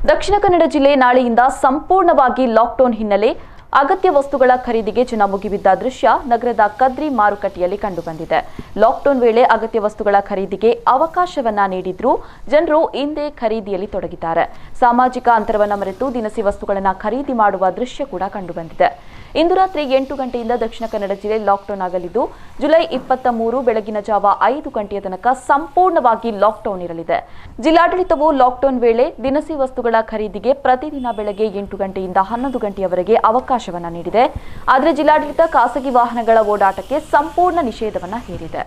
ದಕ್ಷಿಣ ಕನ್ನಡ ಜಿಲ್ಲೆ ನಾಳೆಯಿಂದ ಸಂಪೂರ್ಣವಾಗಿ ಲಾಕ್ಡೌನ್ ಹಿನ್ನೆಲೆ ಅಗತ್ಯ ವಸ್ತುಗಳ ಖರೀದಿಗೆ ಜನ ಮುಗಿಬಿದ್ದ ದೃಶ್ಯ ನಗರದ ಕದ್ರಿ ಮಾರುಕಟ್ಟೆಯಲ್ಲಿ ಕಂಡುಬಂದಿದೆ. ಲಾಕ್ಡೌನ್ ವೇಳೆ ಅಗತ್ಯ ವಸ್ತುಗಳ ಖರೀದಿಗೆ ಅವಕಾಶವನ್ನ ನೀಡಿದ್ರೂ ಜನರು ಇಂದೇ ಖರೀದಿಯಲ್ಲಿ ತೊಡಗಿದ್ದಾರೆ. ಸಾಮಾಜಿಕ ಅಂತರವನ್ನು ಮರೆತು ದಿನಸಿ ವಸ್ತುಗಳನ್ನು ಖರೀದಿ ಮಾಡುವ ದೃಶ್ಯ ಕೂಡ ಕಂಡುಬಂದಿದೆ. ಇಂದು ರಾತ್ರಿ 8 ಗಂಟೆಯಿಂದ ದಕ್ಷಿಣ ಕನ್ನಡ ಜಿಲ್ಲೆ ಲಾಕ್ಡೌನ್ ಆಗಲಿದ್ದು, ಜುಲೈ 23 ಬೆಳಗಿನ ಜಾವ 5 ಗಂಟೆಯ ತನಕ ಸಂಪೂರ್ಣವಾಗಿ ಲಾಕ್ಡೌನ್ ಇರಲಿದೆ. ಜಿಲ್ಲಾಡಳಿತವು ಲಾಕ್ಡೌನ್ ವೇಳೆ ದಿನಸಿ ವಸ್ತುಗಳ ಖರೀದಿಗೆ ಪ್ರತಿದಿನ ಬೆಳಗ್ಗೆ 8 ಗಂಟೆಯಿಂದ 11 ಗಂಟೆಯವರೆಗೆ ಅವಕಾಶವನ್ನ ನೀಡಿದೆ. ಆದರೆ ಜಿಲ್ಲಾಡಳಿತ ಖಾಸಗಿ ವಾಹನಗಳ ಓಡಾಟಕ್ಕೆ ಸಂಪೂರ್ಣ ನಿಷೇಧವನ್ನ ಹೇರಿದೆ.